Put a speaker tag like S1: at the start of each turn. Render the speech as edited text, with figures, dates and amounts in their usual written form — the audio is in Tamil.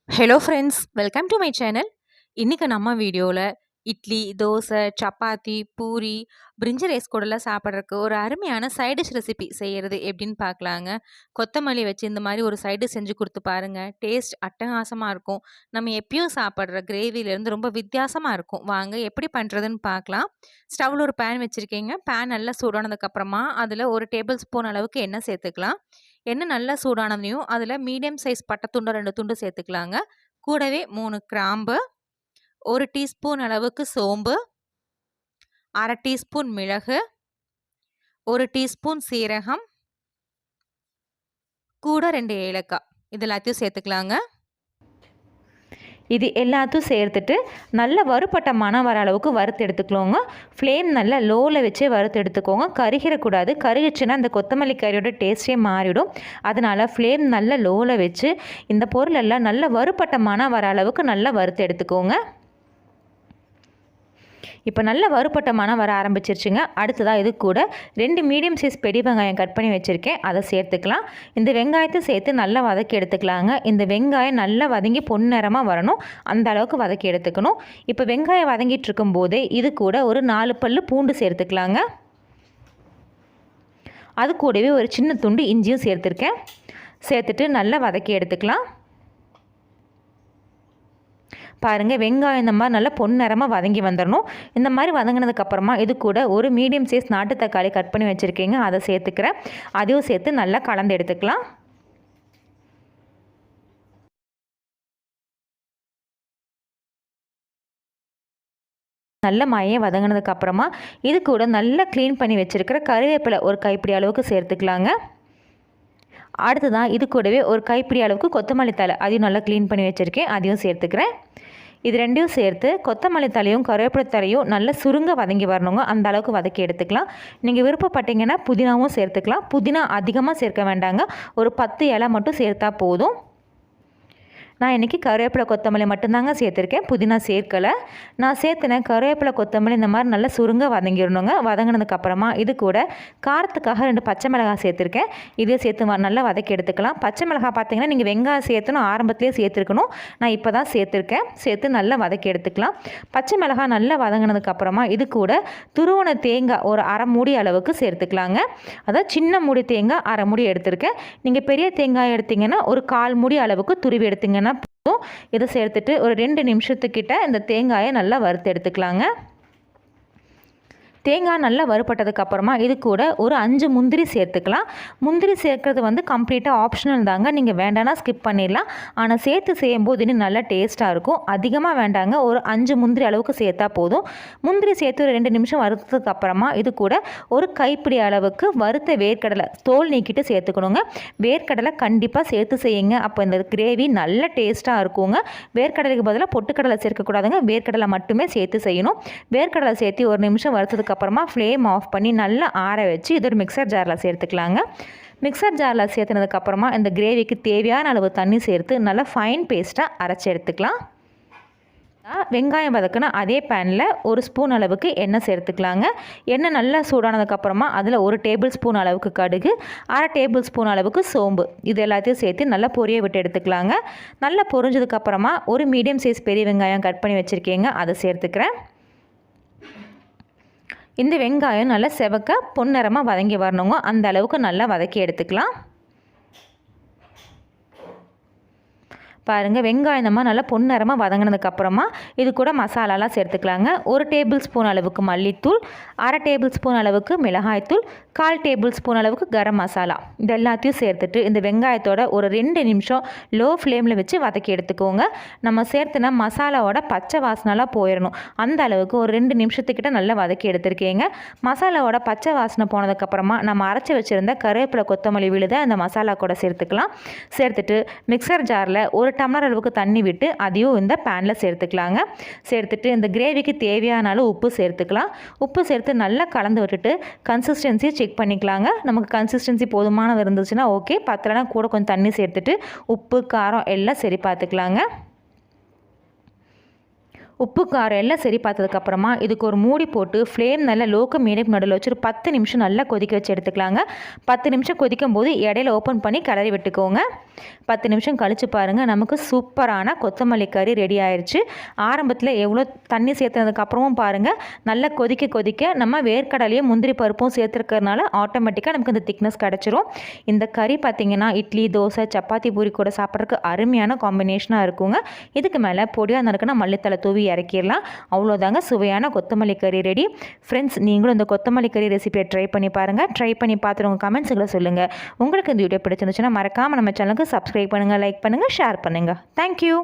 S1: Hello friends, welcome to my channel. இன்னைக்கு நம்ம வீடியோவில் இட்லி, தோசை, சப்பாத்தி, பூரி, பிரிஞ்சி ரைஸ் கூடலாம் சாப்பிட்றதுக்கு ஒரு அருமையான சைடிஷ் ரெசிபி செய்கிறது எப்படின்னு பார்க்கலாங்க. கொத்தமல்லி வச்சு இந்த மாதிரி ஒரு சைடு செஞ்சு கொடுத்து பாருங்கள். டேஸ்ட் அட்டகாசமாக இருக்கும். நம்ம எப்பயும் சாப்பிட்ற கிரேவிலேருந்து ரொம்ப வித்தியாசமாக இருக்கும். வாங்க எப்படி பண்ணுறதுன்னு பார்க்கலாம். ஸ்டவ்வில் ஒரு பேன் வச்சுருக்கீங்க. பேன் நல்லா சூடானதுக்கப்புறமா அதில் ஒரு டேபிள் ஸ்பூன் அளவுக்கு எண்ணெய் சேர்த்துக்கலாம். எண்ணெய் நல்லா சூடானதையும் அதில் மீடியம் சைஸ் பட்டை துண்டு 2 துண்டு சேர்த்துக்கலாங்க. கூடவே 3 கிராம்பு, 1 டீஸ்பூன் அளவுக்கு சோம்பு, 1/2 டீஸ்பூன் மிளகு, 1 டீஸ்பூன் சீரகம், கூட 2 ஏலக்காய் இது எல்லாத்தையும் சேர்த்துக்கலாங்க. இது எல்லாத்தையும் சேர்த்துட்டு நல்ல வறுபட்ட மணம் வர அளவுக்கு வறுத்து எடுத்துக்கோங்க. ஃப்ளேம் நல்லா லோவில் வச்சே வறுத்து எடுத்துக்கோங்க. கருகிடக்கூடாது. கருகிச்சுன்னா அந்த கொத்தமல்லி கறியோட டேஸ்ட்டே மாறிடும். அதனால் ஃப்ளேம் நல்லா லோவில் வச்சு இந்த பொருள் எல்லாம் நல்ல வறுபட்ட மணம் வர அளவுக்கு நல்லா வறுத்து எடுத்துக்கோங்க. இப்போ நல்ல வறுபட்ட மணம் வர ஆரம்பிச்சிருச்சுங்க. அடுத்ததாக இது கூட 2 மீடியம் சைஸ் பெரிய வெங்காயம் கட் பண்ணி வச்சுருக்கேன். அதை சேர்த்துக்கலாம். இந்த வெங்காயத்தை சேர்த்து நல்லா வதக்கி எடுத்துக்கலாங்க. இந்த வெங்காயம் நல்லா வதங்கி பொன்னிறமாக வரணும். அந்த அளவுக்கு வதக்கி எடுத்துக்கணும். இப்போ வெங்காயம் வதங்கிட்டு இருக்கும்போதே இது கூட ஒரு 4 பல்லு பூண்டு சேர்த்துக்கலாங்க. அது கூடவே ஒரு சின்ன துண்டு இஞ்சியும் சேர்த்துருக்கேன். சேர்த்துட்டு நல்லா வதக்கி எடுத்துக்கலாம். பாருங்கள், வெங்காயம் இந்த மாதிரி நல்லா பொன்னிறமாக வதங்கி வந்துடணும். இந்த மாதிரி வதங்கினதுக்கப்புறமா இது கூட ஒரு மீடியம் சைஸ் நாட்டு தக்காளி கட் பண்ணி வச்சுருக்கீங்க. அதை சேர்த்துக்கிறேன். அதையும் சேர்த்து நல்லா கலந்து எடுத்துக்கலாம். நல்ல மையம் வதங்கினதுக்கப்புறமா இது கூட நல்லா க்ளீன் பண்ணி வச்சுருக்கிற கறிவேப்பிலை ஒரு கைப்பிடி அளவுக்கு சேர்த்துக்கலாங்க. அடுத்ததான் இது கூடவே ஒரு கைப்பிடி அளவுக்கு கொத்தமல்லி தழை அதையும் நல்லா க்ளீன் பண்ணி வச்சுருக்கேன். அதையும் சேர்த்துக்கிறேன். இது ரெண்டையும் சேர்த்து கொத்தமல்லி தலையும் கருவேப்பிலை தலையும் நல்லா சுருங்க வதங்கி வரணுங்க. அந்த அளவுக்கு வதக்கி எடுத்துக்கலாம். நீங்கள் விருப்பப்பட்டீங்கன்னா புதினாவும் சேர்த்துக்கலாம். புதினா அதிகமாக சேர்க்க வேண்டாங்க. ஒரு 10 இலை மட்டும் சேர்த்தா போதும். நான் இன்றைக்கி கருவேப்பிலை கொத்தமல்லி மட்டும்தாங்க சேர்த்துருக்கேன். புதினா சேர்க்கலை. நான் சேர்த்துனேன் கருவேப்பிலை கொத்தமல்லி இந்த மாதிரி நல்லா சுருங்க வதங்கிடணுங்க. வதங்கினதுக்கப்புறமா இது கூட காரத்துக்காக 2 பச்சை மிளகாய் சேர்த்துருக்கேன். இதே சேர்த்து நல்லா வதக்கி எடுத்துக்கலாம். பச்சை மிளகாய் பார்த்தீங்கன்னா நீங்கள் வெங்காயம் சேர்த்துணும் ஆரம்பத்துலேயே சேர்த்துருக்கணும். நான் இப்போ தான் சேர்த்துருக்கேன். சேர்த்து நல்லா வதக்கி எடுத்துக்கலாம். பச்சை மிளகாய் நல்லா வதங்கினதுக்கப்புறமா இது கூட துருவன தேங்காய் ஒரு 1/2 மூடி அளவுக்கு சேர்த்துக்கலாங்க. அதாவது சின்ன மூடி தேங்காய் 1/2 மூடி எடுத்திருக்கேன். நீங்கள் பெரிய தேங்காய் எடுத்திங்கன்னா ஒரு 1/4 மூடி அளவுக்கு துருவி எடுத்திங்கன்னா போதும். இதை சேர்த்துட்டு ஒரு 2 நிமிஷத்துக்கிட்ட இந்த தேங்காயை நல்லா வறுத்து எடுத்துக்கலாங்க. தேங்காய் நல்லா வறுபட்டதுக்கு அப்புறமா இது கூட ஒரு 5 முந்திரி சேர்த்துக்கலாம். முந்திரி சேர்க்கறது கம்ப்ளீட்டாக ஆப்ஷனல் தாங்க. நீங்கள் வேண்டானா ஸ்கிப் பண்ணிடலாம். ஆனால் சேர்த்து செய்யும்போது இன்னும் நல்லா டேஸ்ட்டாக இருக்கும். அதிகமாக வேண்டாங்க. ஒரு 5 முந்திரி அளவுக்கு சேர்த்தா போதும். முந்திரி சேர்த்து ஒரு 2 நிமிஷம் வறுத்ததுக்கு அப்புறமா இது கூட ஒரு கைப்பிடி அளவுக்கு வறுத்த வேர்க்கடலை தோல் நீக்கிட்டு சேர்த்துக்கணுங்க. வேர்க்கடலை கண்டிப்பாக சேர்த்து செய்யுங்க. அப்போ இந்த கிரேவி நல்ல டேஸ்ட்டாக இருக்குங்க. வேர்க்கடலைக்கு பதிலாக பொட்டுக்கடலை சேர்க்கக்கூடாதுங்க. வேர்க்கடலை மட்டுமே சேர்த்து செய்யணும். வேர்க்கடலை சேர்த்து ஒரு நிமிஷம் வறுத்ததுக்கு அப்புறமா ஃப்ளேம் ஆஃப் பண்ணி நல்லா ஆற வச்சு இது ஒரு மிக்சர் ஜாரில் சேர்த்துக்கலாங்க. மிக்சர் ஜாரில் சேர்த்துனதுக்கப்புறமா இந்த கிரேவிக்கு தேவையான அளவு தண்ணி சேர்த்து நல்லா ஃபைன் பேஸ்ட்டாக அரைச்சி எடுத்துக்கலாம். வெங்காயம் வதக்குனா அதே பேனில் ஒரு ஸ்பூன் அளவுக்கு எண்ணெய் சேர்த்துக்கலாங்க. எண்ணெய் நல்லா சூடானதுக்கப்புறமா அதில் 1 டேபிள் ஸ்பூன் அளவுக்கு கடுகு, 1/2 டேபிள் ஸ்பூன் அளவுக்கு சோம்பு இது எல்லாத்தையும் சேர்த்து நல்லா பொரிய விட்டு எடுத்துக்கலாங்க. நல்லா பொரிஞ்சதுக்கப்புறமா ஒரு மீடியம் சைஸ் பெரிய வெங்காயம் கட் பண்ணி வச்சுருக்கீங்க. அதை சேர்த்துக்கிறேன். இந்த வெங்காயம் நல்லா செவக்க பொன்னிறமாக வதங்கி வரணுங்க. அந்த அளவுக்கு நல்லா வதக்கி எடுத்துக்கலாம். பாருங்கள், வெங்காயம் நம்ம நல்லா பொன்னிறமாக வதங்கினதுக்கப்புறமா இது கூட மசாலாலாம் சேர்த்துக்கலாங்க. 1 டேபிள் ஸ்பூன் அளவுக்கு மல்லித்தூள், 1/2 டேபிள் ஸ்பூன் அளவுக்கு மிளகாய்த்தூள், 1/4 டேபிள் ஸ்பூன் அளவுக்கு கரம் மசாலா இது எல்லாத்தையும் சேர்த்துட்டு இந்த வெங்காயத்தோட ஒரு 2 நிமிஷம் லோ ஃப்ளேமில் வச்சு வதக்கி எடுத்துக்கோங்க. நம்ம சேர்த்துனா மசாலாவோட பச்சை வாசனைலாம் போயிடணும். அந்த அளவுக்கு ஒரு 2 நிமிஷத்துக்கிட்ட நல்லா வதக்கி எடுத்துருக்கீங்க. மசாலாவோட பச்சை வாசனை போனதுக்கப்புறமா நம்ம அரைச்சி வச்சுருந்த கருவேப்பிலை கொத்தமல்லி விழுதை அந்த மசாலா கூட சேர்த்துக்கலாம். சேர்த்துட்டு மிக்சர் ஜாரில் 1 டம்ளர் அளவுக்கு தண்ணி விட்டு அதையும் இந்த பேனில் சேர்த்துக்கலாங்க. சேர்த்துட்டு இந்த கிரேவிக்கு தேவையான அளவு உப்பு சேர்த்துக்கலாம். உப்பு சேர்த்து நல்லா கலந்து விட்டுட்டு கன்சிஸ்டன்சி செக் பண்ணிக்கலாங்க. நமக்கு கன்சிஸ்டன்சி போதுமானது இருந்துச்சுன்னா ஓகே, பத்தலைனா கூட கொஞ்சம் தண்ணி சேர்த்துட்டு உப்பு காரம் எல்லாம் சரி பார்த்துக்கலாங்க. உப்பு காரம் எல்லாம் சரி பார்த்ததுக்கப்புறமா இதுக்கு ஒரு மூடி போட்டு ஃப்ளேம் நல்லா லோக்க மீடியம் நடுவில் வச்சு ஒரு 10 நிமிஷம் நல்லா கொதிக்க வச்சு எடுத்துக்கலாங்க. 10 நிமிஷம் கொதிக்கும் போது இடையில ஓப்பன் பண்ணி கிளறி விட்டுக்கோங்க. 10 நிமிஷம் கழித்து பாருங்கள், நமக்கு சூப்பரான கொத்தமல்லி கறி ரெடி ஆயிடுச்சு. ஆரம்பத்தில் எவ்வளோ தண்ணி சேர்த்துனதுக்கப்புறமும் பாருங்கள், நல்லா கொதிக்க கொதிக்க நம்ம வேர்க்கடலையும் முந்திரி பருப்பும் சேர்த்துருக்கறனால ஆட்டோமேட்டிக்காக நமக்கு இந்த திக்னஸ் கிடச்சிரும். இந்த கறி பார்த்திங்கன்னா இட்லி, தோசை, சப்பாத்தி, பூரி கூட சாப்பிட்றதுக்கு அருமையான காம்பினேஷனாக இருக்குங்க. இதுக்கு மேலே பொடியாக நறுக்குனா மல்லித்தலை தூவி இறக்கிடலாம். அவ்வளோதாங்க, சுவையான கொத்தமல்லி கறி ரெடி. ஃப்ரெண்ட்ஸ், நீங்களும் இந்த கொத்தமல்லி கறி ரெசிபியை ட்ரை பண்ணி பாருங்கள். ட்ரை பண்ணி பார்த்துட்டு உங்கள் கமெண்ட்ஸுகளை சொல்லுங்கள். உங்களுக்கு இந்த வீடியோ பிடிச்சிருந்துச்சுன்னா மறக்காமல் நம்ம சேனலுக்கு சப்ஸ்கிரைப் பண்ணுங்கள், லைக் பண்ணுங்கள், ஷேர் பண்ணுங்கள். தேங்க்யூ.